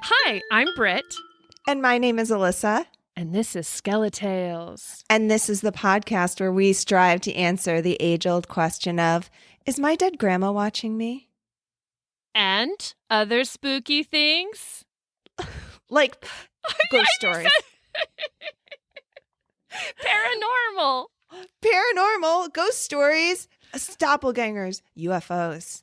Hi, I'm Britt. And my name is Alissa. And this is SkeleTales. And this is the podcast where we strive to answer the age-old question of, is my dead grandma watching me? And other spooky things. Like ghost stories. Paranormal. Paranormal, ghost stories, doppelgangers, UFOs.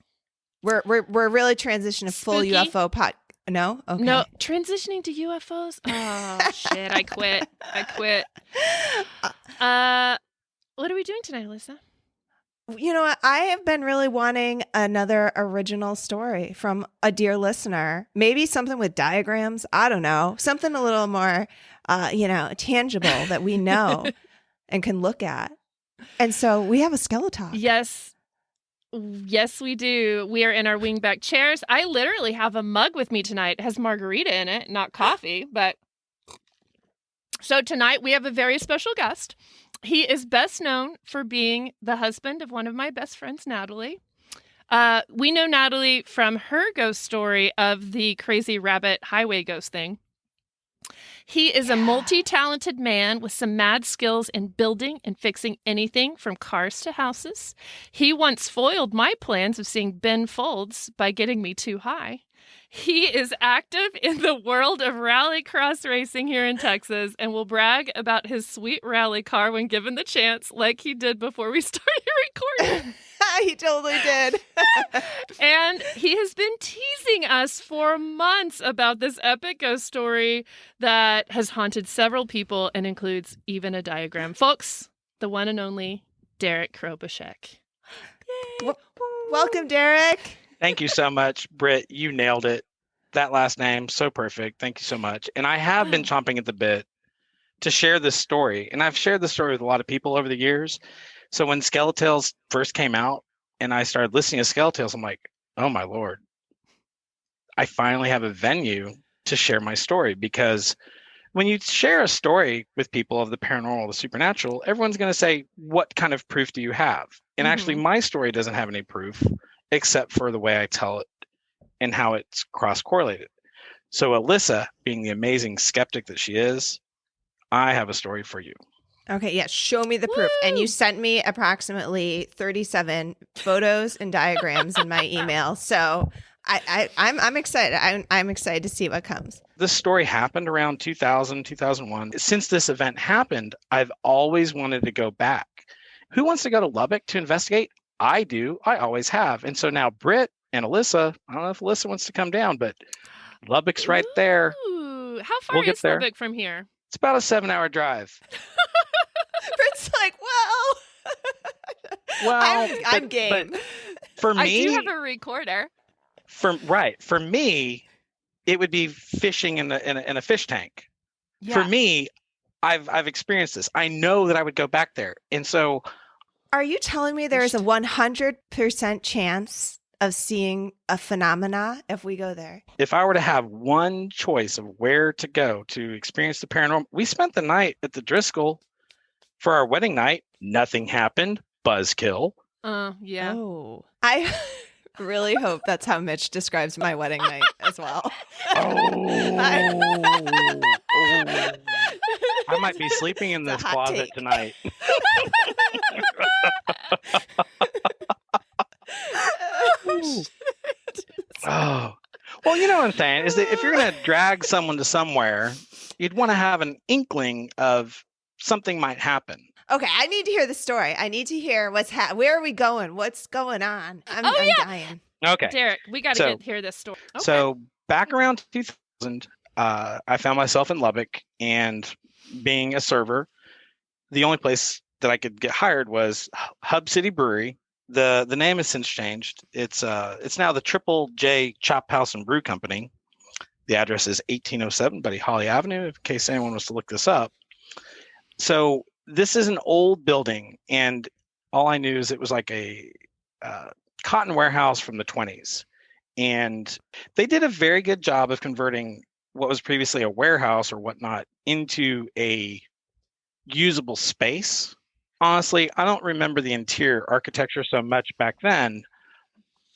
We're really transitioning to full Spooky? UFO pod. No? Okay. No, transitioning to UFOs? Oh, shit, I quit. What are we doing tonight, Alyssa? You know what? I have been really wanting another original story from a dear listener. Maybe something with diagrams. I don't know. Something a little more, tangible that we know and can look at. And so we have a SkeleTalk. Yes, we do. We are in our wingback chairs. I literally have a mug with me tonight. It has margarita in it, not coffee. But so tonight we have a very special guest. He is best known for being the husband of one of my best friends, Natalie. We know Natalie from her ghost story of the crazy rabbit highway ghost thing. He is a multi-talented man with some mad skills in building and fixing anything from cars to houses. He once foiled my plans of seeing Ben Folds by getting me too high. He is active in the world of rallycross racing here in Texas and will brag about his sweet rally car when given the chance, like he did before we started recording. He totally did. And he has been teasing us for months about this epic ghost story that has haunted several people and includes even a diagram. Folks, the one and only Derrick Krobusek. Yay. Welcome, Derrick. Thank you so much, Britt. You nailed it. That last name, so perfect. Thank you so much. And I have been chomping at the bit to share this story. And I've shared this story with a lot of people over the years. So when SkeleTales first came out and I started listening to SkeleTales, I'm like, oh my Lord, I finally have a venue to share my story. Because when you share a story with people of the paranormal, the supernatural, everyone's going to say, what kind of proof do you have? And actually, my story doesn't have any proof except for the way I tell it and how it's cross-correlated. So Alissa, being the amazing skeptic that she is, I have a story for you. Okay, yeah, show me the proof. And you sent me approximately 37 photos and diagrams in my email. So I'm excited. I'm excited to see what comes. This story happened around 2000, 2001. Since this event happened, I've always wanted to go back. Who wants to go to Lubbock to investigate? I do. I always have. And so now Britt and Alissa, I don't know if Alissa wants to come down, but Lubbock's right there. Ooh, how far is Lubbock from here? It's about a 7-hour drive. Britt's like, well, I'm game. But for me, I do have a recorder. For me, it would be fishing in a fish tank. Yeah. For me, I've experienced this. I know that I would go back there. And so are you telling me there is a 100% chance of seeing a phenomena if we go there? If I were to have one choice of where to go to experience the paranormal, we spent the night at the Driscoll for our wedding night. Nothing happened. Buzzkill. Yeah. Oh, I really hope that's how Mitch describes my wedding night as well. I might be sleeping in this closet tonight. Oh, well, you know what I'm saying is that if you're going to drag someone to somewhere, you'd want to have an inkling of something might happen. Okay, I need to hear the story. I need to hear where are we going? What's going on? I'm dying. Okay, Derrick, we got to hear this story. Okay. So back around 2000, I found myself in Lubbock, and being a server, the only place that I could get hired was Hub City Brewery. The name has since changed. It's now the Triple J Chop House and Brew Company. The address is 1807 Buddy Holly Avenue, in case anyone wants to look this up. So this is an old building, and all I knew is it was like a cotton warehouse from the 20s. And they did a very good job of converting what was previously a warehouse or whatnot into a usable space. Honestly, I don't remember the interior architecture so much back then,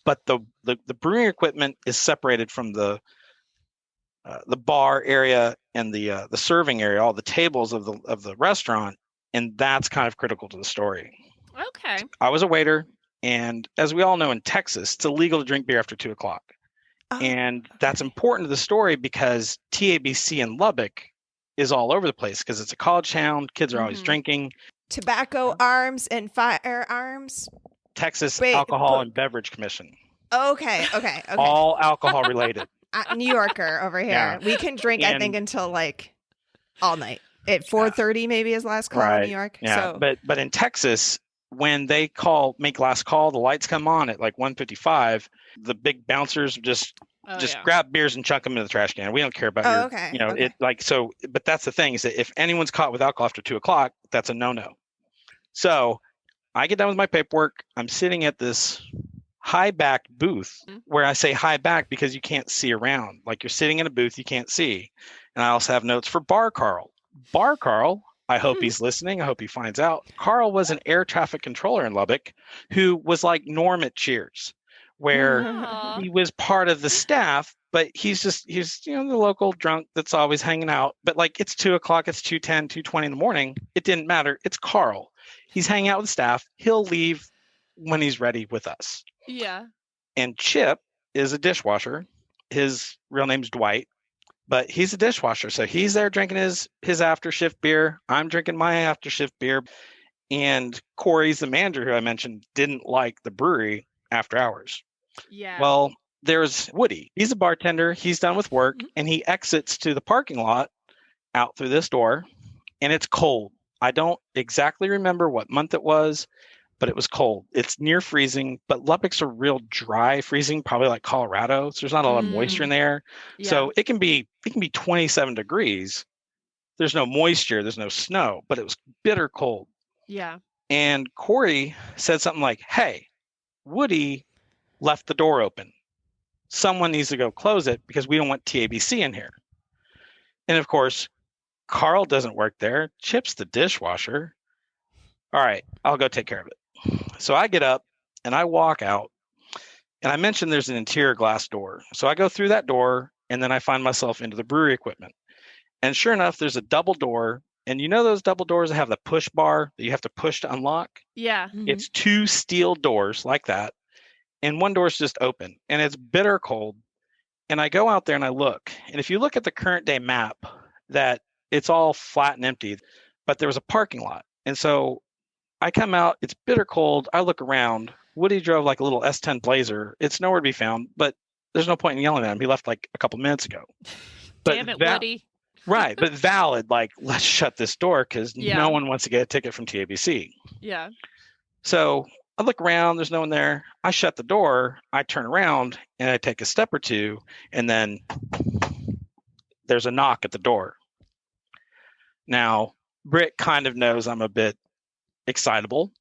but the brewing equipment is separated from the the bar area and the serving area, all the tables of the restaurant, and that's kind of critical to the story. Okay. I was a waiter, and as we all know, in Texas, it's illegal to drink beer after 2:00. And that's important to the story because TABC in Lubbock is all over the place because it's a college town. Kids are always drinking. Tobacco arms and firearms. Texas Alcohol and Beverage Commission. Okay. All alcohol related. New Yorker over here. Yeah. We can drink, I think, until like all night. At 4:30 maybe is last call in New York. Yeah. So. But in Texas, when they make last call, the lights come on at like 1:55. The big bouncers just grab beers and chuck them in the trash can. We don't care about it like so. But that's the thing is that if anyone's caught with alcohol after 2:00, that's a no-no. So I get done with my paperwork. I'm sitting at this high back booth where I say high back because you can't see around. Like you're sitting in a booth you can't see. And I also have notes for Bar Carl. Bar Carl, I hope he's listening. I hope he finds out. Carl was an air traffic controller in Lubbock who was like Norm at Cheers, where he was part of the staff, but he's the local drunk that's always hanging out. But like it's 2:00, it's 2:10, 2:20 in the morning. It didn't matter. It's Carl. He's hanging out with staff. He'll leave when he's ready with us. Yeah. And Chip is a dishwasher. His real name's Dwight, but he's a dishwasher. So he's there drinking his after shift beer. I'm drinking my after shift beer. And Corey's the manager who I mentioned didn't like the brewery after hours. Yeah. Well, there's Woody. He's a bartender. He's done with work and he exits to the parking lot out through this door and it's cold. I don't exactly remember what month it was, but it was cold. It's near freezing, but Lubbock's a real dry freezing, probably like Colorado. So there's not a lot of moisture in there. Yeah. So it can be 27 degrees. There's no moisture, there's no snow, but it was bitter cold. Yeah. And Corey said something like, "Hey, Woody left the door open. Someone needs to go close it because we don't want TABC in here." And of course, Carl doesn't work there. Chip's the dishwasher. All right, I'll go take care of it. So I get up and I walk out and I mentioned there's an interior glass door. So I go through that door and then I find myself into the brewery equipment. And sure enough, there's a double door. And you know those double doors that have the push bar that you have to push to unlock? Yeah. It's 2 steel doors like that. And one door's just open and it's bitter cold. And I go out there and I look. And if you look at the current day map, that it's all flat and empty, but there was a parking lot. And so I come out, it's bitter cold. I look around. Woody drove like a little S10 Blazer. It's nowhere to be found, but there's no point in yelling at him. He left like a couple minutes ago. But damn it, Woody. Right. But valid, like, let's shut this door because no one wants to get a ticket from TABC. Yeah. So I look around, there's no one there. I shut the door, I turn around and I take a step or two, and then there's a knock at the door. Now, Britt kind of knows I'm a bit excitable.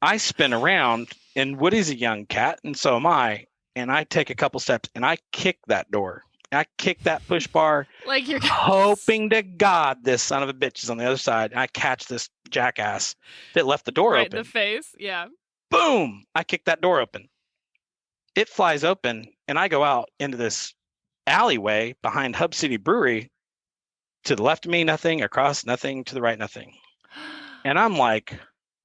I spin around, and Woody's a young cat, and so am I. And I take a couple steps, and I kick that door. I kick that push bar, like you're hoping to God this son of a bitch is on the other side, and I catch this jackass that left the door open. Right in the face, yeah. Boom! I kick that door open. It flies open, and I go out into this alleyway behind Hub City Brewery. To the left of me, nothing. Across, nothing. To the right, nothing. And I'm like,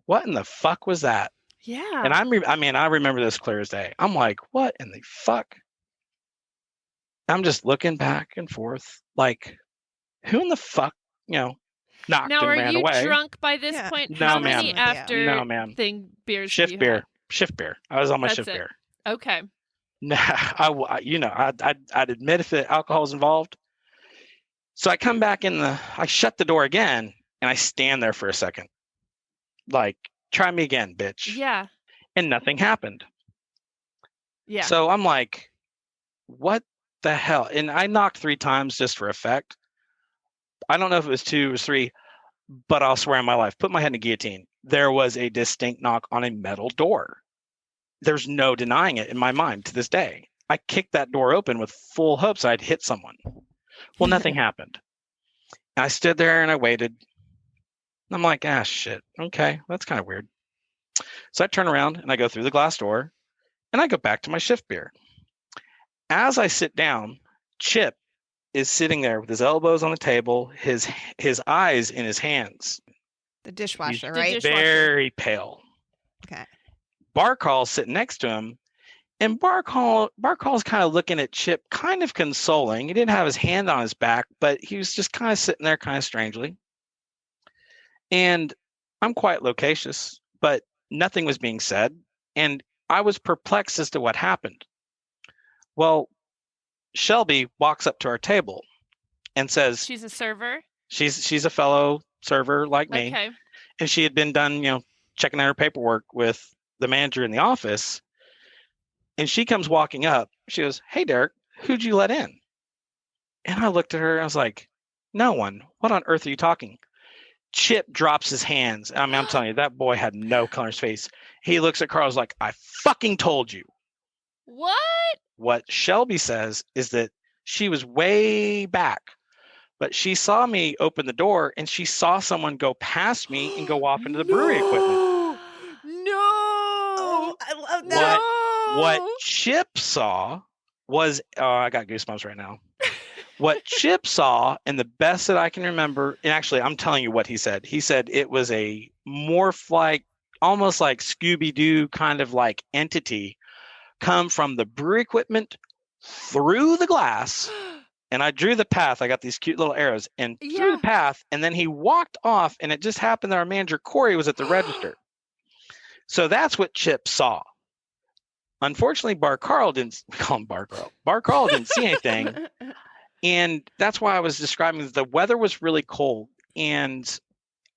what in the fuck was that? Yeah. And I remember this clear as day. I'm like, what in the fuck? I'm just looking back and forth, like, who in the fuck, knocked now, and ran away. Now, are you drunk by this point? No, How ma'am. many after No, ma'am. beers Shift beer. Shift beer. I was on my shift beer. Okay. Nah, I'd admit if alcohol is involved. So I come back I shut the door again, and I stand there for a second. Like, try me again, bitch. Yeah. And nothing happened. Yeah. So I'm like, what the hell? And I knocked 3 times just for effect. I don't know if it was 2 or 3, but I'll swear on my life, put my head in a guillotine. There was a distinct knock on a metal door. There's no denying it in my mind to this day. I kicked that door open with full hopes I'd hit someone. Well, nothing happened. And I stood there and I waited. I'm like, shit. Okay, that's kind of weird. So I turn around and I go through the glass door and I go back to my shift beer. As I sit down, Chip is sitting there with his elbows on the table, his eyes in his hands. The dishwasher, He's right? very pale. Okay. Barcall's sitting next to him, and Barcall's kind of looking at Chip, kind of consoling. He didn't have his hand on his back, but he was just kind of sitting there kind of strangely. And I'm quite loquacious, but nothing was being said, and I was perplexed as to what happened. Well, Shelby walks up to our table and says, She's a server? She's a fellow server like me. Okay. And she had been done, checking out her paperwork with the manager in the office. And she comes walking up. She goes, "Hey, Derrick, who'd you let in?" And I looked at her. I was like, "No one. What on earth are you talking?" Chip drops his hands. I mean, I'm telling you, that boy had no color in his face. He looks at Carl's like, "I fucking told you." What? What Shelby says is that she was way back, but she saw me open the door and she saw someone go past me and go off into the brewery equipment. No. Oh, I love that. What Chip saw was, I got goosebumps right now. What Chip saw, and the best that I can remember, and actually I'm telling you what he said. He said it was a morph-like, almost like Scooby-Doo kind of like entity come from the brewery equipment through the glass. And I drew the path. I got these cute little arrows and through the path. And then he walked off, and it just happened that our manager, Corey, was at the register. So that's what Chip saw. Unfortunately, Bar Carl didn't see anything. And that's why I was describing the weather was really cold and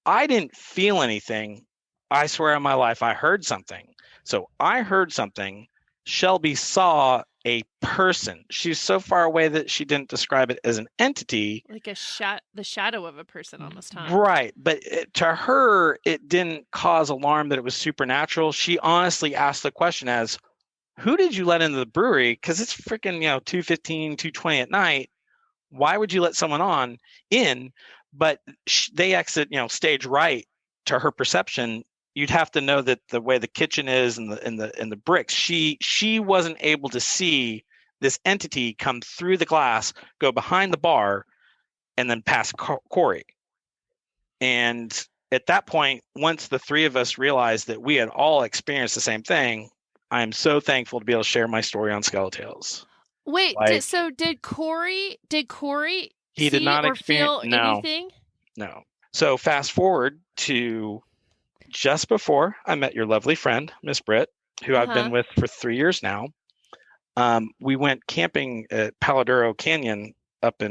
I didn't feel anything. I swear on my life, I heard something. So I heard something. Shelby saw a person. She's so far away that she didn't describe it as an entity. Like the shadow of a person almost, huh? Right. But to her, it didn't cause alarm that it was supernatural. She honestly asked the question as, "Who did you let into the brewery? Because it's freaking, 2:15, 2:20 at night. Why would you let someone in?" But they exit, stage right. To her perception, you'd have to know that the way the kitchen is and the bricks, she wasn't able to see this entity come through the glass, go behind the bar, and then past Corey. And at that point, once the three of us realized that we had all experienced the same thing, I am so thankful to be able to share my story on SkeleTales. Wait, did Corey He did not feel anything? No. So fast forward to just before I met your lovely friend, Miss Britt, who I've been with for 3 years now. We went camping at Paladuro Canyon up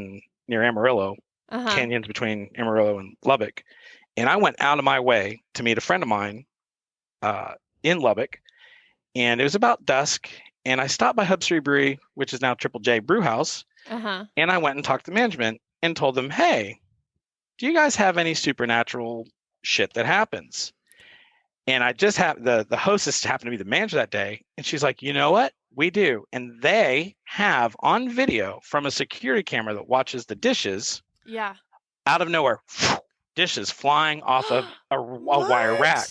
near Amarillo, canyons between Amarillo and Lubbock. And I went out of my way to meet a friend of mine in Lubbock. And it was about dusk. And I stopped by Hub City Brewery, which is now Triple J Brew House. And I went and talked to management and told them, "Hey, do you guys have any supernatural shit that happens?" And I just have the hostess happened to be the manager that day. And she's like, "You know what? We do." And they have on video from a security camera that watches the dishes. Yeah. Out of nowhere, dishes flying off of a wire rack.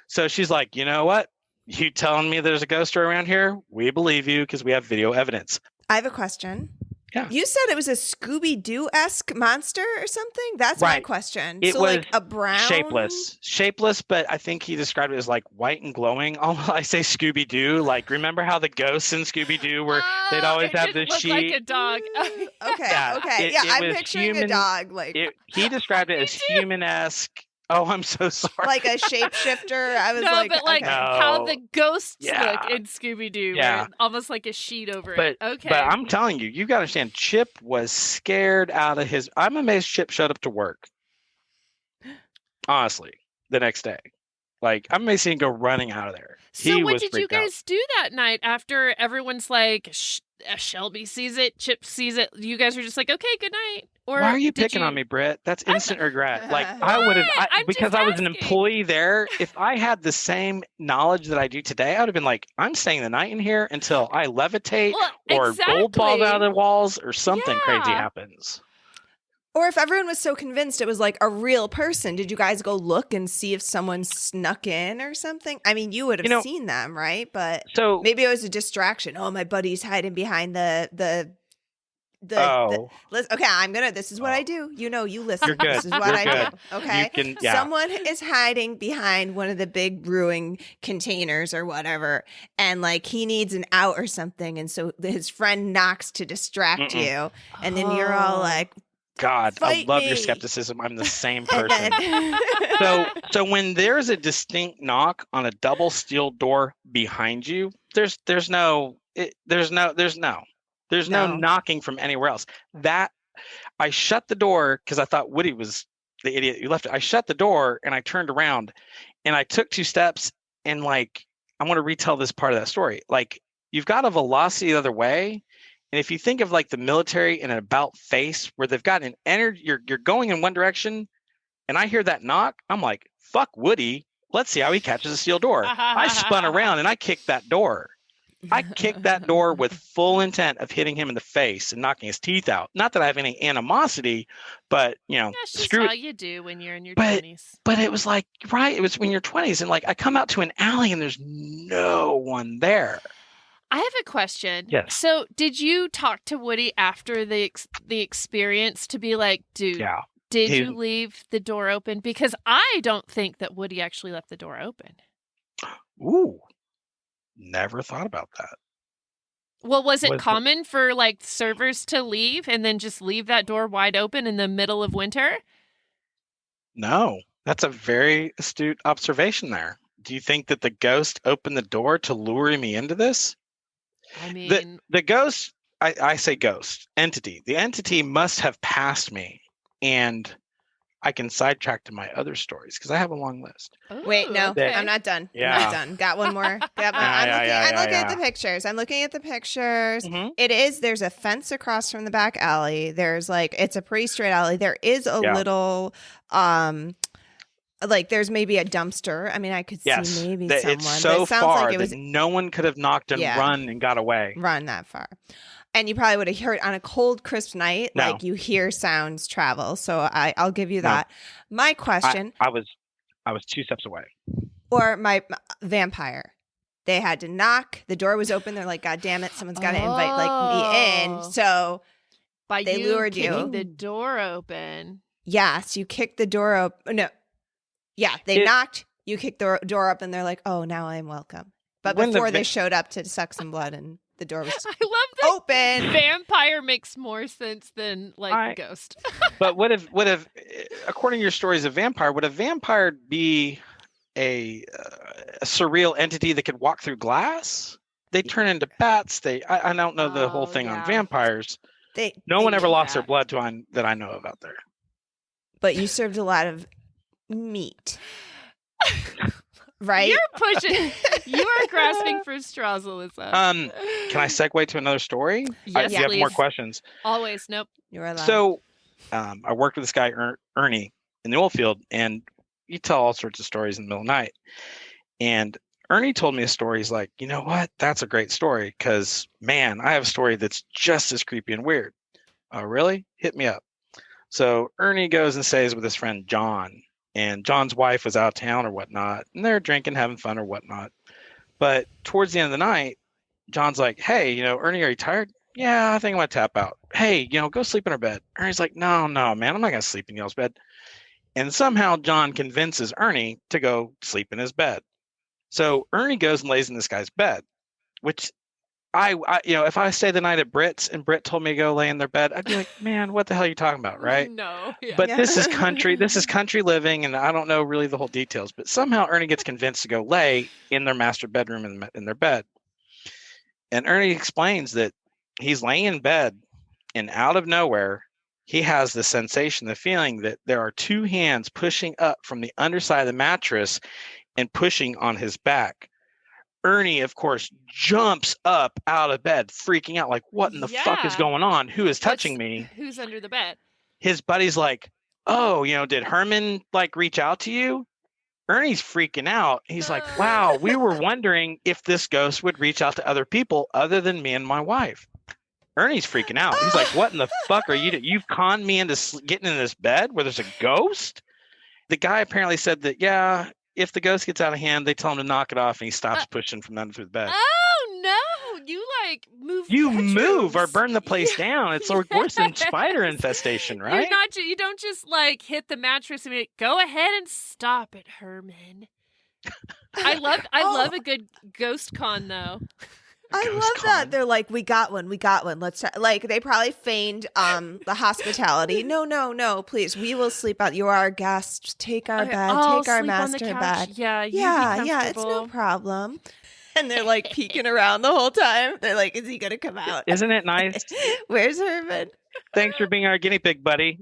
So she's like, "You know what? You telling me there's a ghost story around here? We believe you because we have video evidence." I have a question. Yeah. You said it was a Scooby-Doo-esque monster or something? That's my question. It was like a brown? Shapeless, but I think he described it as like white and glowing. I say Scooby-Doo. Like, remember how the ghosts in Scooby-Doo were, they'd always have the sheet. Like a dog. Okay. I'm picturing a dog. He described it as human-esque. Oh, I'm so sorry. Like a shapeshifter. I was how the ghosts look in Scooby-Doo. Yeah. Almost like a sheet over it. Okay. But I'm telling you, you got to understand, Chip was scared out of his... I'm amazed Chip showed up to work. Honestly, the next day. Like, I'm amazed he didn't go running out of there. So what did you guys do that night after everyone's like, Shelby sees it, Chip sees it? You guys were just like, okay, good night. Or why are you picking on me, Britt? That's instant regret. Like, I would have, because I was an employee there. If I had the same knowledge that I do today, I would have been like, I'm staying the night in here until I levitate or gold balls out of the walls or something crazy happens. Or if everyone was so convinced it was like a real person, did you guys go look and see if someone snuck in or something? I mean, you would have seen them, right? But maybe it was a distraction. Oh, my buddy's hiding behind the Okay, this is what I do. You listen. You're good. This is what You're I good. do. Okay. You can, yeah. Someone is hiding behind one of the big brewing containers or whatever, and like he needs an out or something, and so his friend knocks to distract you, and then you're all like, God, I Fight love me. your skepticism. I'm the same person. So when there's a distinct knock on a double steel door behind you, there's no knocking from anywhere else. That I shut the door because I thought Woody was the idiot who left it. I shut the door and I turned around and I took 2 steps and like I want to retell this part of that story. Like you've got a velocity the other way. And if you think of like the military in an about face where they've got an energy, you're going in one direction, and I hear that knock, I'm like, fuck Woody. Let's see how he catches a steel door. I spun around and I kicked that door. I kicked that door with full intent of hitting him in the face and knocking his teeth out. Not that I have any animosity, but That's just screw how it. you do when you're in your 20s. But it was like, right, it was when you're 20s, and like I come out to an alley and there's no one there. I have a question. Yes. So, did you talk to Woody after the experience to be like, dude, did you leave the door open? Because I don't think that Woody actually left the door open. Ooh, never thought about that. Well, was it common for like servers to leave and then just leave that door wide open in the middle of winter? No, that's a very astute observation there. Do you think that the ghost opened the door to lure me into this? I mean, the ghost, I say ghost, entity. The entity must have passed me, and I can sidetrack to my other stories because I have a long list. Ooh, Wait, no, okay. I'm not done. Yeah. I'm not done. Got one more. I'm looking at the pictures. Mm-hmm. There's a fence across from the back alley. There's it's a pretty straight alley. There is a little, there's maybe a dumpster. I mean, I could see maybe someone. It's so it sounds far like it was that no one could have knocked and run and got away. Run that far. And you probably would have heard on a cold, crisp night, like you hear sounds travel. So I'll give you that. My question. I was 2 steps away. Or my vampire. They had to knock. The door was open. They're like, God damn it, someone's got to invite me in. So by they lured you. Kicking the door open. Yes, you kicked the door open. No. Yeah, they knocked. You kicked the door up, and they're like, "Oh, now I'm welcome." But before they showed up to suck some blood, and the door was I love that open. Vampire makes more sense than ghost. But would have according to your stories of vampire, would a vampire be a surreal entity that could walk through glass? They turn into bats. I don't know the whole thing on vampires. No one ever lost their blood that I know of out there. But you served a lot of meat. Right? You're pushing. You are grasping for straws, Alyssa. Can I segue to another story? Yes, do you have more questions? Always. Nope. You're allowed. So, I worked with this guy Ernie in the oil field, and you tell all sorts of stories in the middle of the night. And Ernie told me a story. He's like, you know what? That's a great story because, man, I have a story that's just as creepy and weird. Oh, really? Hit me up. So Ernie goes and stays with his friend John. And John's wife was out of town or whatnot, and they're drinking, having fun or whatnot. But towards the end of the night, John's like, hey, Ernie, are you tired? Yeah, I think I'm going to tap out. Hey, go sleep in our bed. Ernie's like, no, man, I'm not going to sleep in y'all's bed. And somehow John convinces Ernie to go sleep in his bed. So Ernie goes and lays in this guy's bed, which I if I stayed the night at Britt's and Britt told me to go lay in their bed, I'd be like, man, what the hell are you talking about, right? No. Yeah. But this is country. This is country living, and I don't know really the whole details. But somehow Ernie gets convinced to go lay in their master bedroom in their bed. And Ernie explains that he's laying in bed, and out of nowhere, he has the sensation, the feeling that there are 2 hands pushing up from the underside of the mattress and pushing on his back. Ernie, of course, jumps up out of bed, freaking out, like, what in the fuck is going on? Who is touching me? Who's under the bed? His buddy's like, oh, did Herman, reach out to you? Ernie's freaking out. He's like, wow, we were wondering if this ghost would reach out to other people other than me and my wife. Ernie's freaking out. He's like, what in the fuck are you doing? You've conned me into getting in this bed where there's a ghost? The guy apparently said that, if the ghost gets out of hand, they tell him to knock it off, and he stops pushing from under the bed. Oh, no. you like move. You bedrooms. move or burn the place down. It's like worse than spider infestation, right? You don't just like hit the mattress and be like, go ahead and stop it, Herman. I love a good ghost con though. I love that. They're like, we got one. Let's try. Like, they probably feigned the hospitality. No, please. We will sleep out. You are our guest. Take our bed. Take our master bed. Yeah, it's no problem. And they're like peeking around the whole time. They're like, is he going to come out? Isn't it nice? Where's Herman? Thanks for being our guinea pig, buddy.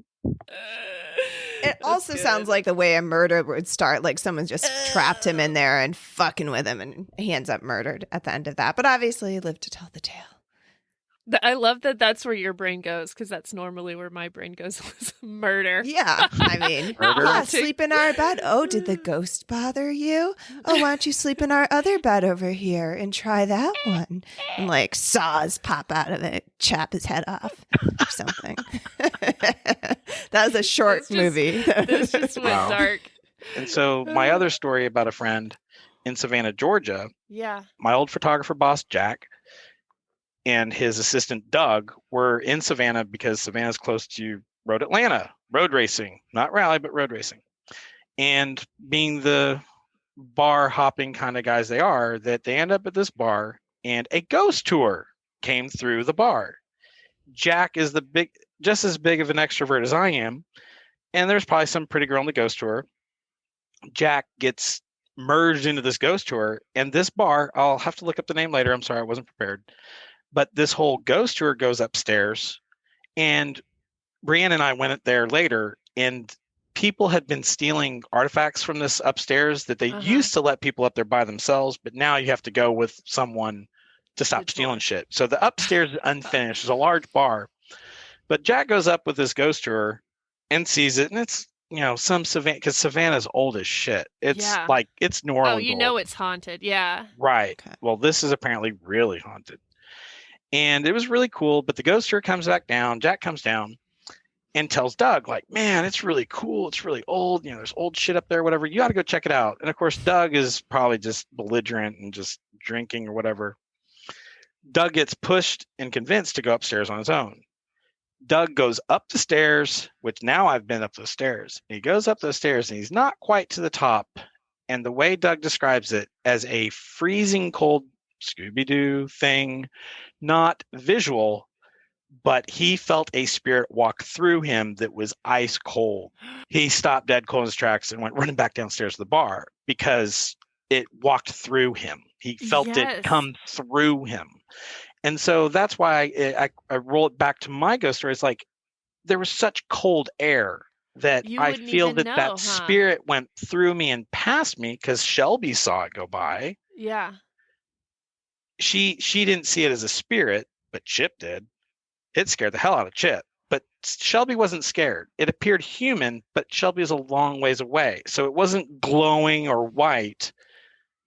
It also sounds like the way a murder would start. Like someone just trapped him in there and fucking with him, and he ends up murdered at the end of that. But obviously, he lived to tell the tale. I love that that's where your brain goes, because that's normally where my brain goes was murder. Yeah, I mean, sleep in our bed. Oh, did the ghost bother you? Oh, why don't you sleep in our other bed over here and try that one? And like saws pop out of it, chop his head off or something. That was a short movie. This just went dark. And so my other story about a friend in Savannah, Georgia. Yeah. My old photographer boss, Jack, and his assistant Doug were in Savannah because Savannah's close to Road Atlanta, road racing, not rally, but road racing. And being the bar hopping kind of guys they are, that they end up at this bar and a ghost tour came through the bar. Jack is just as big of an extrovert as I am. And there's probably some pretty girl on the ghost tour. Jack gets merged into this ghost tour, and this bar, I'll have to look up the name later. I'm sorry, I wasn't prepared. But this whole ghost tour goes upstairs, and Brianne and I went there later, and people had been stealing artifacts from this upstairs that they used to let people up there by themselves, but now you have to go with someone to stop stealing shit. So the upstairs is unfinished. It's a large bar. But Jack goes up with this ghost tour and sees it, and it's, some Savannah, because Savannah's old as shit. It's like, it's New Orleans. Oh, it's haunted. Yeah. Right. Okay. Well, this is apparently really haunted. And it was really cool, but the ghost tour comes back down. Jack comes down and tells Doug, like, man, it's really cool. It's really old. There's old shit up there, whatever. You got to go check it out. And of course, Doug is probably just belligerent and just drinking or whatever. Doug gets pushed and convinced to go upstairs on his own. Doug goes up the stairs, which now I've been up those stairs. He goes up those stairs and he's not quite to the top. And the way Doug describes it, as a freezing cold Scooby-Doo thing, not visual, but he felt a spirit walk through him that was ice cold. He stopped dead cold in his tracks and went running back downstairs to the bar because it walked through him. He felt it come through him. And so that's why I roll it back to my ghost story. It's like there was such cold air that I feel that spirit went through me and past me, because Shelby saw it go by. Yeah. She didn't see it as a spirit, but Chip did. It scared the hell out of Chip. But Shelby wasn't scared. It appeared human, but Shelby was a long ways away. So it wasn't glowing or white.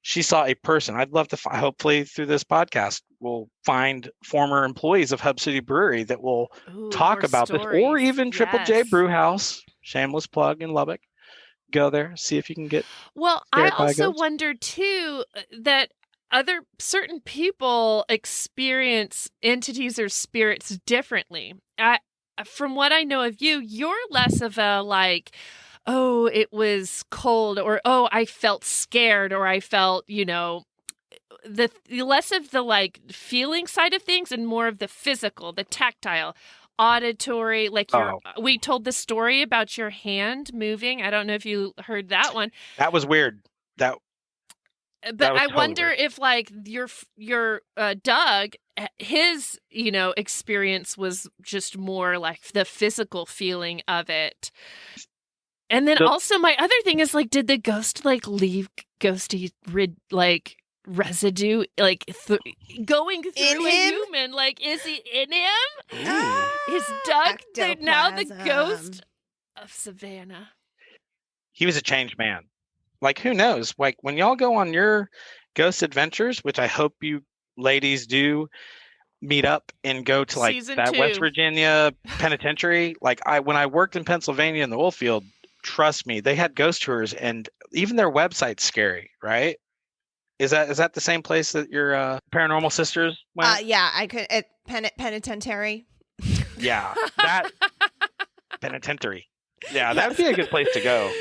She saw a person. I'd love to hopefully through this podcast, we'll find former employees of Hub City Brewery that will talk about this, or even Triple J Brew House, shameless plug in Lubbock. Go there, see if you can get. Well, I also wonder too that certain people experience entities or spirits differently. From what I know of you, you're less of a like, oh, it was cold, or oh, I felt scared, or I felt, the less of the like feeling side of things and more of the physical, the tactile, auditory. Like we told the story about your hand moving. I don't know if you heard that one. That was weird. But I wonder if like your Doug, his, experience was just more like the physical feeling of it. And then also my other thing is like, did the ghost like leave ghosty residue like going through a human? Like, is he in him? Is Doug now the ghost of Savannah? He was a changed man. Like, who knows? Like, when y'all go on your ghost adventures, which I hope you ladies do meet up and go to like Season that 2. West Virginia penitentiary. Like when I worked in Pennsylvania in the oil field, trust me, they had ghost tours, and even their website's scary, right? Is that the same place that your paranormal sisters went? Yeah, I could at penitentiary. Yeah, that penitentiary. Yeah, that would be a good place to go.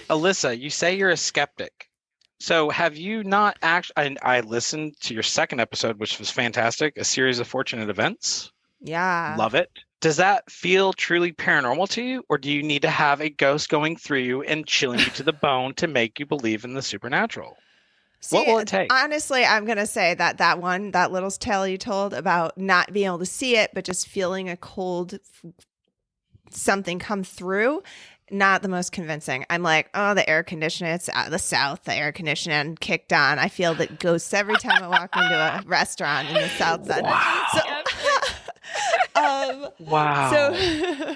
Alissa, you say you're a skeptic. So have you not actually? I listened to your second episode, which was fantastic, a series of fortunate events. Yeah. Love it. Does that feel truly paranormal to you, or do you need to have a ghost going through you and chilling you to the bone to make you believe in the supernatural? See, what will it take? Honestly, I'm going to say that little tale you told about not being able to see it, but just feeling a cold something come through, not the most convincing. I'm like, oh, the air conditioner, it's out of the South, the air conditioner kicked on. I feel that ghosts every time I walk into a restaurant in the South Side. Wow. Wow. So,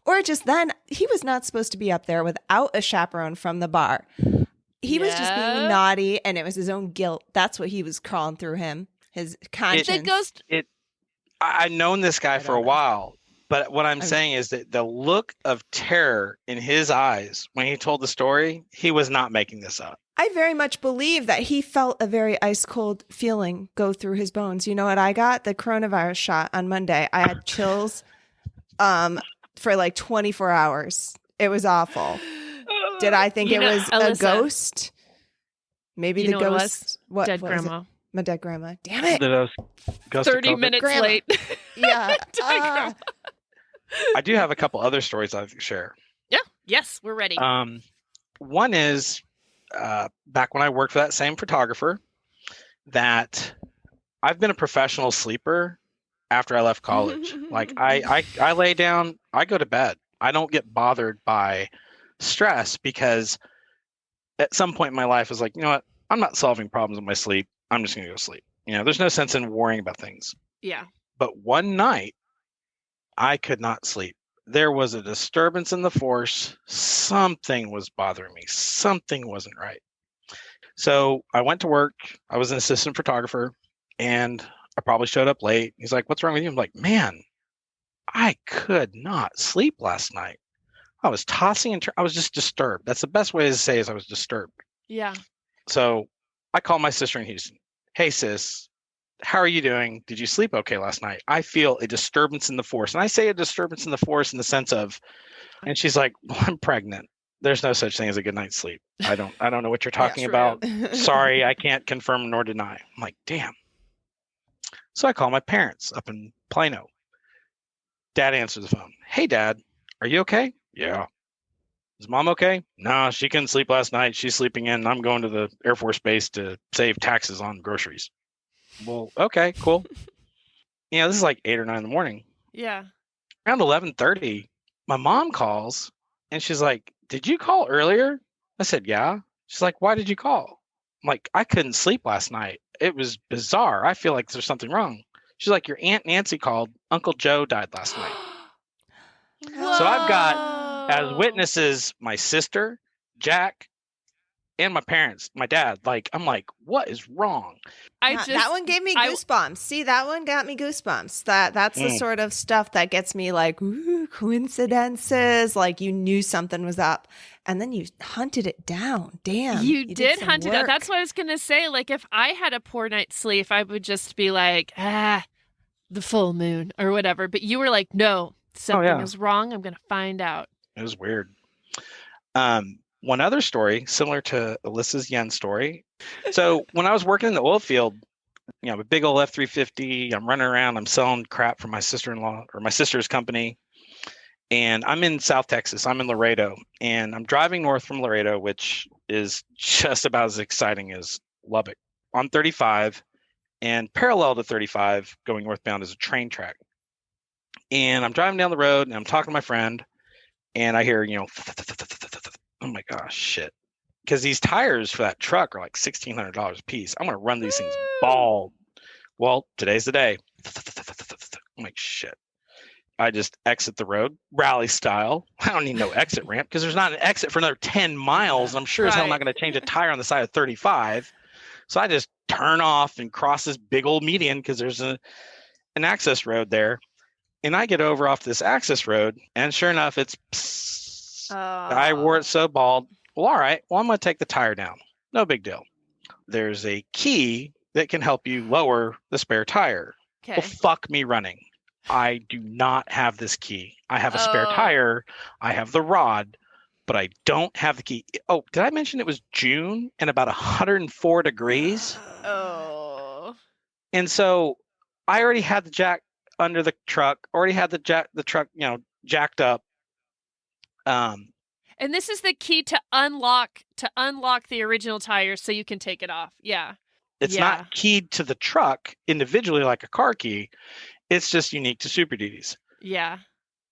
or just then, he was not supposed to be up there without a chaperone from the bar. He was just being naughty, and it was his own guilt. That's what he was crawling through him, his conscience. I've known this guy for a while, but what I'm saying is that the look of terror in his eyes when he told the story, he was not making this up. I very much believe that he felt a very ice cold feeling go through his bones. You know what I got? The coronavirus shot on Monday. I had chills for like 24 hours. It was awful. Did I think it was Alissa, a ghost? Maybe the ghost. What dead grandma. My dead grandma. Damn it. 30 minutes late. Yeah. I do have a couple other stories I'd like to share. Yeah. Yes, we're ready. One is back when I worked for that same photographer, that I've been a professional sleeper after I left college. Like I lay down, I go to bed. I don't get bothered by stress because at some point in my life I was like, you know what? I'm not solving problems in my sleep. I'm just going to go sleep. There's no sense in worrying about things. Yeah. But one night I could not sleep. There was a disturbance in the force. Something was bothering me. Something wasn't right. So I went to work. I was an assistant photographer and I probably showed up late. He's like, what's wrong with you? I'm like, man, I could not sleep last night. I was tossing and I was just disturbed. That's the best way to say is I was disturbed. Yeah. So I called my sister in Houston. Hey, sis, how are you doing? Did you sleep okay last night? I feel a disturbance in the force. And I say a disturbance in the force in the sense of, and she's like, well, I'm pregnant. There's no such thing as a good night's sleep. I don't know what you're talking about. Sorry, I can't confirm nor deny. I'm like, damn. So I call my parents up in Plano. Dad answers the phone. Hey, Dad, are you okay? Yeah. Is Mom okay? No, she couldn't sleep last night. She's sleeping in. I'm going to the Air Force Base to save taxes on groceries. Well, okay, cool. This is like 8 or 9 in the morning. Yeah. Around 11:30, my mom calls and she's like, did you call earlier? I said, yeah. She's like, why did you call? I'm like, I couldn't sleep last night. It was bizarre. I feel like there's something wrong. She's like, your Aunt Nancy called. Uncle Joe died last night. So I've got as witnesses my sister, Jack, and my parents, my dad. Like, I'm like, what is wrong? That one gave me goosebumps. See, that one got me goosebumps. That's the sort of stuff that gets me like, ooh, coincidences. Like you knew something was up and then you hunted it down. Damn. You did hunt it down. That's what I was going to say. Like if I had a poor night's sleep, I would just be like, the full moon or whatever. But you were like, no, something is wrong. I'm going to find out. It was weird. One other story, similar to Alyssa's Yen story. So when I was working in the oil field, a big old F-350, I'm running around, I'm selling crap for my sister-in-law or my sister's company. And I'm in South Texas. I'm in Laredo. And I'm driving north from Laredo, which is just about as exciting as Lubbock. On 35 and parallel to 35 going northbound is a train track. And I'm driving down the road and I'm talking to my friend and I hear, oh my gosh, shit. Because these tires for that truck are like $1,600 a piece. I'm going to run these things bald. Well, today's the day. I'm like, shit. I just exit the road, rally style. I don't need no exit ramp because there's not an exit for another 10 miles. I'm sure as hell not going to change a tire on the side of 35. So I just turn off and cross this big old median because there's an access road there. And I get over off this access road, and sure enough, I wore it so bald. Well, all right. Well, I'm going to take the tire down. No big deal. there's a key that can help you lower the spare tire. Okay. Well, fuck me running. I do not have this key. I have a spare Oh. tire. I have the rod, but I don't have the key. Oh, did I mention it was June and about 104 degrees? Oh. And so I already had the jack under the truck, already had the truck, jacked up. And this is the key to unlock the original tire so you can take it off. Yeah. It's not keyed to the truck individually like a car key. It's just unique to Super Duties. Yeah.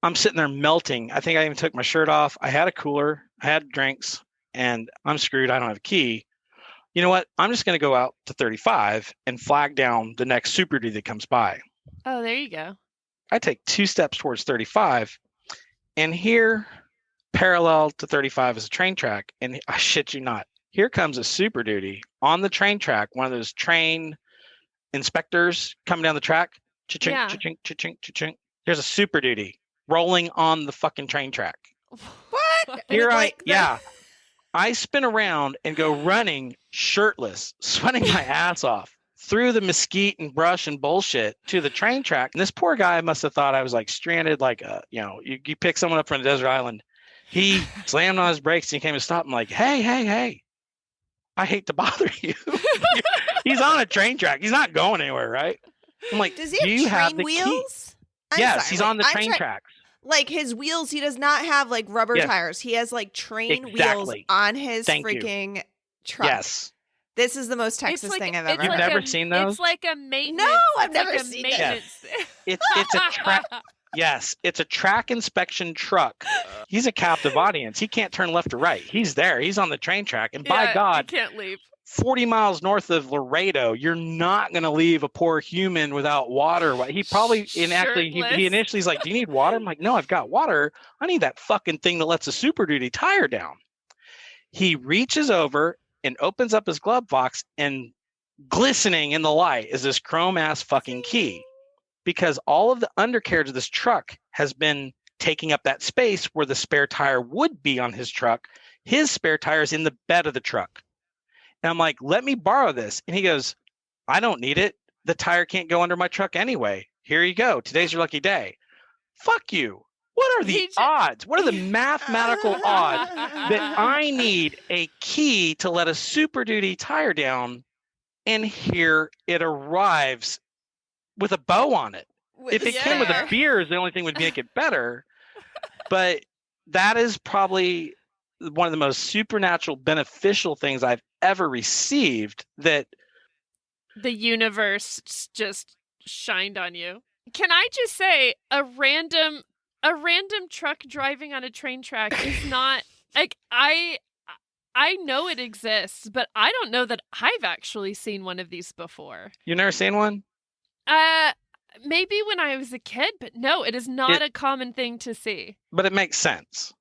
I'm sitting there melting. I think I even took my shirt off. I had a cooler. I had drinks, and I'm screwed. I don't have a key. You know what? I'm just going to go out to 35 and flag down the next Super Duty that comes by. Oh, there you go. I take 2 steps towards 35, and here, parallel to 35 is a train track. And I shit you not, here comes a Super Duty on the train track, one of those train inspectors coming down the track. Cha-chink, Yeah. cha-chink, cha-chink, cha-chink. There's a Super Duty rolling on the fucking train track. What? Here Like I spin around and go running shirtless, sweating my ass off through the mesquite and brush and bullshit to the train track. And this poor guy must have thought I was like stranded, like, you pick someone up from a desert island. He slammed on his brakes and he came to stop. I'm like, hey, I hate to bother you. He's on a train track. He's not going anywhere, right? I'm like, Does he have train wheels? Yes, he's on the train tracks. Like his wheels, he does not have like rubber tires. He has like train wheels on his freaking truck. Yes. This is the most Texas thing I've ever You've heard. never seen those? It's like a maintenance. No, I've never seen it. It's a track. Yes, it's a track inspection truck. He's a captive audience. He can't turn left or right. He's there. He's on the train track. And by God, you can't leave. 40 miles north of Laredo, you're not going to leave a poor human without water. He probably, he initially is like, do you need water? I'm like, no, I've got water. I need that fucking thing that lets a Super Duty tire down. He reaches over and opens up his glove box, and glistening in the light is this chrome ass fucking key, because all of the undercarriage of this truck has been taking up that space where the spare tire would be on his truck. His spare tire is in the bed of the truck. And I'm like, let me borrow this. And he goes, I don't need it. The tire can't go under my truck anyway. Here you go. Today's your lucky day. Fuck you. What are the odds? What are the mathematical odds that I need a key to let a Super Duty tire down, and here it arrives with a bow on it? If it came with a beer, the only thing would make it better. But that is probably one of the most supernatural, beneficial things I've ever received, that the universe just shined on you. Can I just say, a random truck driving on a train track is not like, I know it exists, but I don't know that I've actually seen one of these before. You've never seen one? Maybe when I was a kid, but no, it is not a common thing to see. But it makes sense.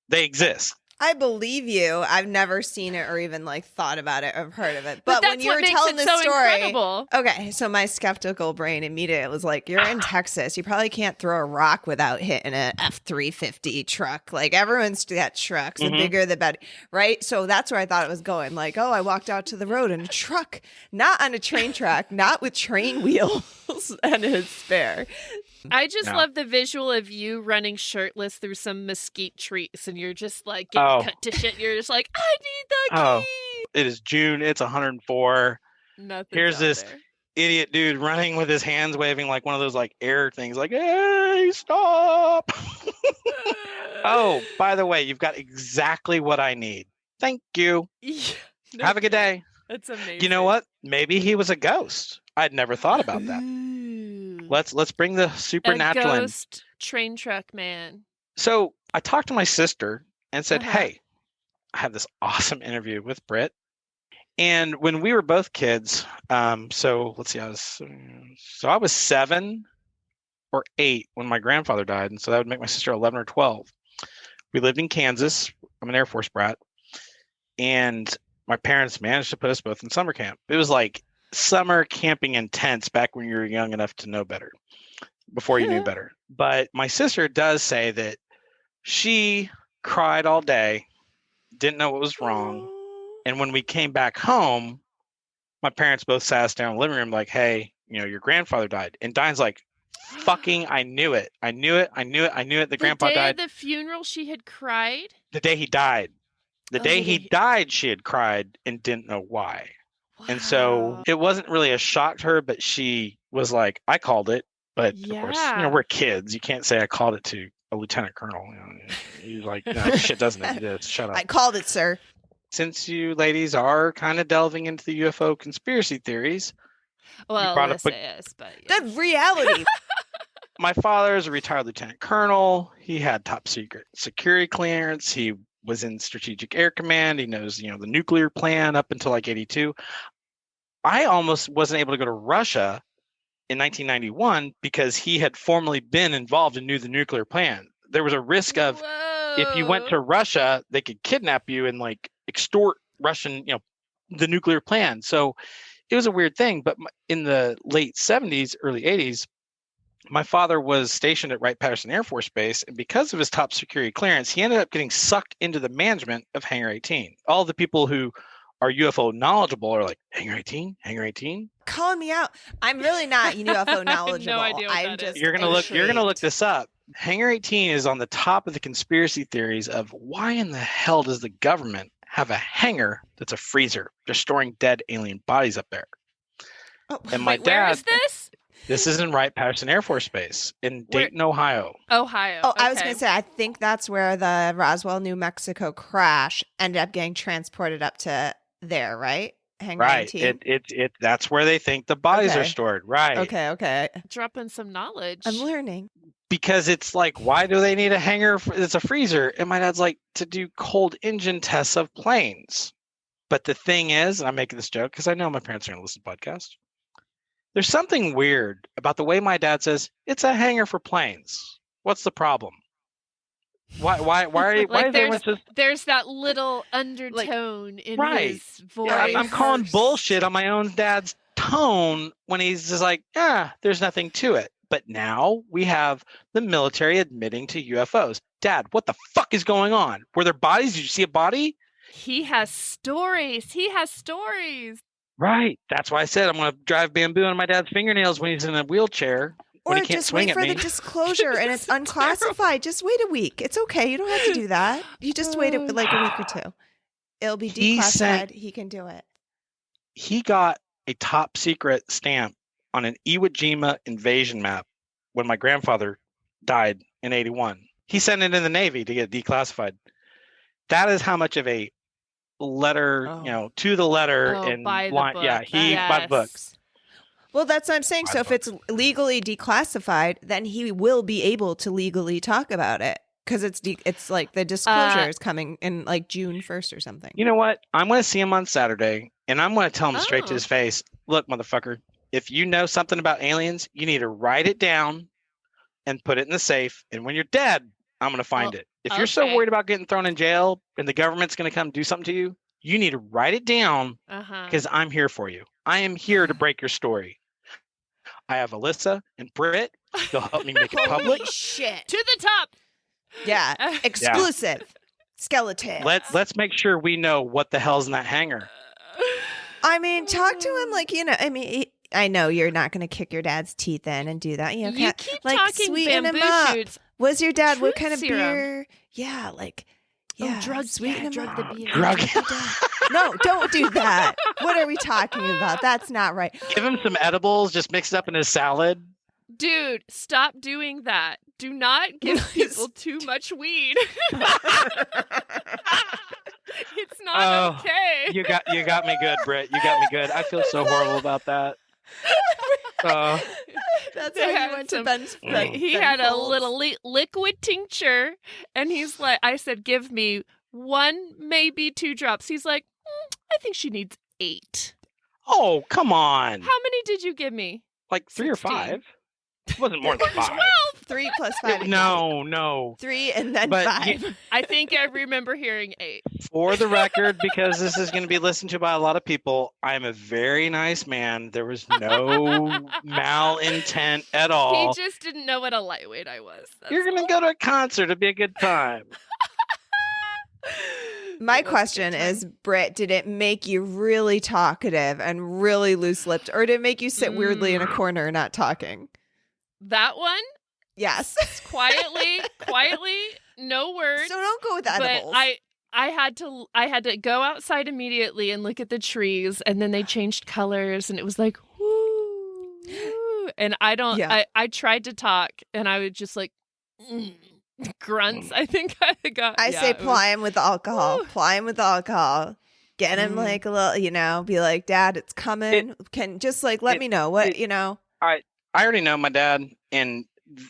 They exist. I believe you. I've never seen it or even like thought about it or heard of it. But when you were telling the story, okay, so my skeptical brain immediately was like, "You're in Texas. You probably can't throw a rock without hitting an F-350 truck. Like everyone's got trucks. The bigger, the better, right?" So that's where I thought it was going. Like, oh, I walked out to the road in a truck, not on a train track, not with train wheels and a spare. I just love the visual of you running shirtless through some mesquite trees, and you're just like getting cut to shit. You're just like, I need the key. It is June. It's 104. Here's this idiot dude running with his hands waving like one of those like air things, like, hey, stop. Oh, by the way, you've got exactly what I need. Thank you. Have a good day. That's amazing. You know what? Maybe he was a ghost. I'd never thought about that. Let's bring the supernatural in. Ghost train truck man. So I talked to my sister and said, hey, I have this awesome interview with Britt. And when we were both kids, so let's see, I was 7 or 8 when my grandfather died. And so that would make my sister 11 or 12. We lived in Kansas. I'm an Air Force brat. And my parents managed to put us both in summer camp. It was like summer camping intense back when you were young enough to know better, before you knew better. But my sister does say that she cried all day, didn't know what was wrong. And when we came back home, my parents both sat us down in the living room like, hey, your grandfather died. And Diane's like, fucking, I knew it. I knew it. The grandpa day died. Of the funeral, she had cried? The day he died. The Oh, day he died, she had cried and didn't know why. Wow. And so it wasn't really a shock to her, but she was like, I called it. But of course, we're kids. You can't say I called it to a lieutenant colonel. He's like, no, shit doesn't exist. Shut up. I called it, sir. Since you ladies are kind of delving into the UFO conspiracy theories. Well, Alissa is, but the reality. My father is a retired lieutenant colonel. He had top secret security clearance. He was in Strategic Air Command. He knows, the nuclear plan up until like 82. I almost wasn't able to go to Russia in 1991 because he had formerly been involved and knew the nuclear plan. There was a risk of if you went to Russia, they could kidnap you and like extort Russian, the nuclear plan. So it was a weird thing. But in the late 70s, early 80s, my father was stationed at Wright-Patterson Air Force Base, and because of his top security clearance, he ended up getting sucked into the management of Hangar 18. All the people who are UFO knowledgeable are like, Hangar 18? Hangar 18? Calling me out. I'm really not UFO knowledgeable. I have no idea what that is. You're gonna look this up. Hangar 18 is on the top of the conspiracy theories of why in the hell does the government have a hangar that's a freezer? They're storing dead alien bodies up there. Oh, and my dad. Where is this? This is in Wright-Patterson Air Force Base in Dayton, Ohio. Ohio. Oh, okay. I was going to say, I think that's where the Roswell, New Mexico crash ended up getting transported up to there, right? Hangar 19. That's where they think the bodies are stored. Right. Okay. Dropping some knowledge. I'm learning. Because it's like, why do they need a hangar? It's a freezer. And my dad's like, to do cold engine tests of planes. But the thing is, and I'm making this joke because I know my parents are going to listen to the podcast. There's something weird about the way my dad says it's a hangar for planes. What's the problem? Why there's that little undertone in his voice. Yeah, I'm calling bullshit on my own dad's tone when he's just like, there's nothing to it. But now we have the military admitting to UFOs. Dad, what the fuck is going on? Were there bodies? Did you see a body? He has stories. Right. That's why I said I'm going to drive bamboo on my dad's fingernails when he's in a wheelchair. Or when he can't just swing wait for at me. the disclosure and it's unclassified. Just wait a week. It's okay. You don't have to do that. You just wait like a week or two. It'll be declassified. He can do it. He got a top secret stamp on an Iwo Jima invasion map when my grandfather died in 81. He sent it in the Navy to get declassified. That is how much of a letter, to the letter and by the line. book. Yeah, by the books. Well, that's what I'm saying. So if it's legally declassified, then he will be able to legally talk about it because it's like the disclosure is coming in like June 1st or something. You know what? I'm going to see him on Saturday, and I'm going to tell him straight to his face, look, motherfucker, if you know something about aliens, you need to write it down and put it in the safe. And when you're dead, I'm going to find it. If you're so worried about getting thrown in jail and the government's going to come do something to you, you need to write it down because I'm here for you. I am here to break your story. I have Alissa and Britt. They'll help me make it public. Holy shit. To the top. Yeah. Exclusive. SkeleTalk. Let's make sure we know what the hell's in that hangar. I mean, talk to him I know you're not going to kick your dad's teeth in and do that. You keep talking sweeten him bamboo up. shoots. Was your dad, what kind of serum. beer? Yeah, drug sweeten him drug up. the beer. Drug. No, don't do that. What are we talking about? That's not right. Give him some edibles, just mix it up in his salad. Dude, stop doing that. Do not give people too much weed. It's not okay. You got me good, Britt. You got me good. I feel so horrible about that. That's how you went to Ben's. He had a little liquid tincture, and he's like, I said, give me 1, maybe 2 drops. He's like, I think she needs 8. Oh, come on. How many did you give me? Like 3 or 5. It wasn't more than 5. 12. 3 plus 5. No. 3 and then But 5. I think I remember hearing 8. For the record, because this is going to be listened to by a lot of people, I am a very nice man. There was no malintent at all. He just didn't know what a lightweight I was. You're going to go to a concert. It'll be a good time. My question is, Britt, did it make you really talkative and really loose-lipped, or did it make you sit weirdly in a corner not talking? That one? Yes. quietly, no words. So don't go with the edibles. But I had to go outside immediately and look at the trees, and then they changed colors, and it was like, woo, woo. And I tried to talk, and I would just like grunts. I think I got. I say ply him with the alcohol. Ply him with the alcohol. Get him like a little, be like, Dad, it's coming. Can just like let me know what. I already know my dad, and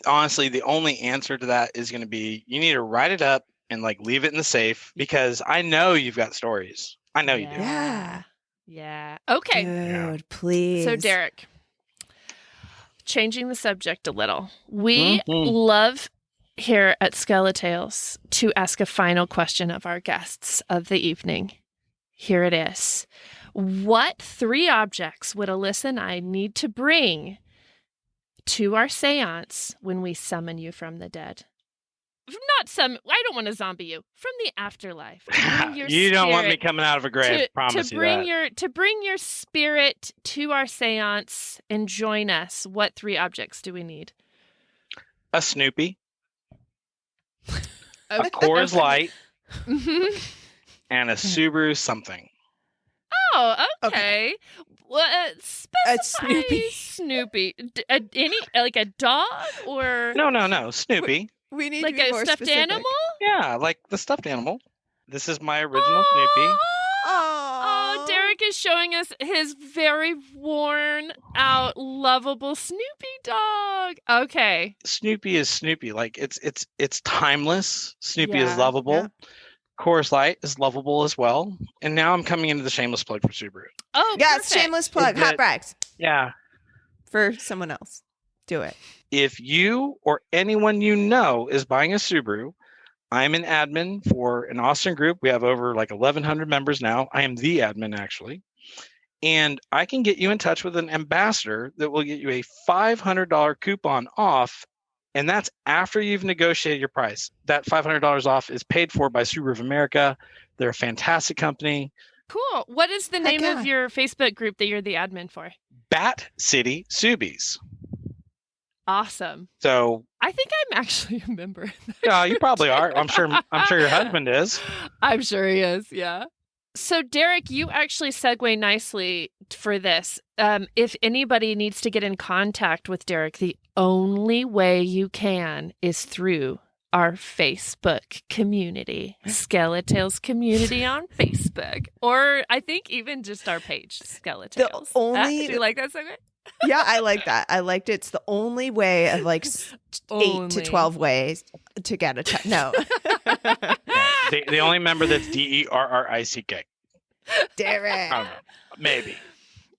honestly, the only answer to that is going to be you need to write it up and like leave it in the safe, because I know you've got stories. I know you do. Yeah. Okay. Dude, please. So Derrick, changing the subject a little. We love here at SkeleTales to ask a final question of our guests of the evening. Here it is. What 3 objects would Alissa and I need to bring to our seance when we summon you from the dead? I don't want to zombie you. From the afterlife. You don't want me coming out of a grave, promise you that. To bring your spirit to our seance and join us, what 3 objects do we need? A Snoopy. A Coors Light. And a Subaru something. Oh, okay. Well, specify Snoopy. Any like a dog or No, Snoopy. We need like to be a more stuffed specific. animal? Yeah, like the stuffed animal. This is my original Snoopy. Oh, Derrick is showing us his very worn out, lovable Snoopy dog. Okay. Snoopy is Snoopy. Like it's timeless. Snoopy is Yeah, lovable. yeah. Coors Light is lovable as well. And now I'm coming into the shameless plug for Subaru. Oh, yes, perfect. shameless plug. Hot brags Yeah. for someone else. Do it. If you or anyone you know is buying a Subaru, I'm an admin for an Austin group. We have over like 1,100 members now. I am the admin, actually. And I can get you in touch with an ambassador that will get you a $500 coupon off. And that's after you've negotiated your price. That $500 off is paid for by Subaru of America. They're a fantastic company. Cool. What is the name of your Facebook group that you're the admin for? Bat City Subies. Awesome. So I think I'm actually a member. yeah, you probably are. I'm sure your husband is. I'm sure he is. Yeah. So Derrick, you actually segue nicely for this. If anybody needs to get in contact with Derrick, the only way you can is through our Facebook community, SkeleTales community on Facebook, or I think even just our page, SkeleTales. Do you like that segment? Yeah, I like that. I liked it. It's the only way of like 8 to 12 ways to get a no. The only member that's DERRICK. Derrick. Maybe.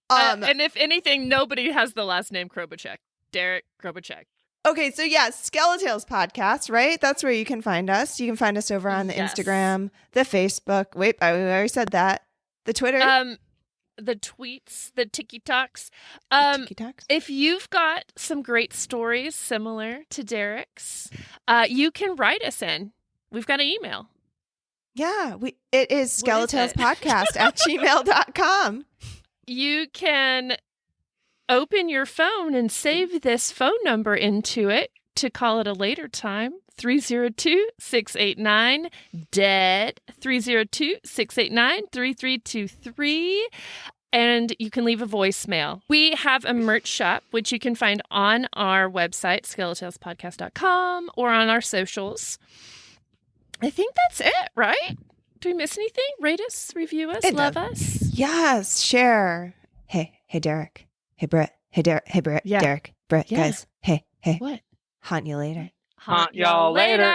And if anything, nobody has the last name Krobusek. Derrick Krobusek. Okay, so yeah, SkeleTales podcast, right? That's where you can find us. You can find us over on the Instagram, the Facebook. Wait, I already said that. The Twitter. The tweets, the TikToks. TikToks. If you've got some great stories similar to Derrick's, you can write us in. We've got an email. Yeah, it is skeletalespodcast@gmail.com. You can open your phone and save this phone number into it to call it a later time. 302-689-DEAD, 302-689-3323. And you can leave a voicemail. We have a merch shop, which you can find on our website, skeletalespodcast.com, or on our socials. I think that's it, right? Do we miss anything? Rate us, review us, love us. Yes, share. Hey, Derrick. Hey, Britt. Hey, Derrick. Hey, Britt. Yeah. Derrick. Britt, Yeah. guys. Hey. What? Haunt you later. Haunt y'all later.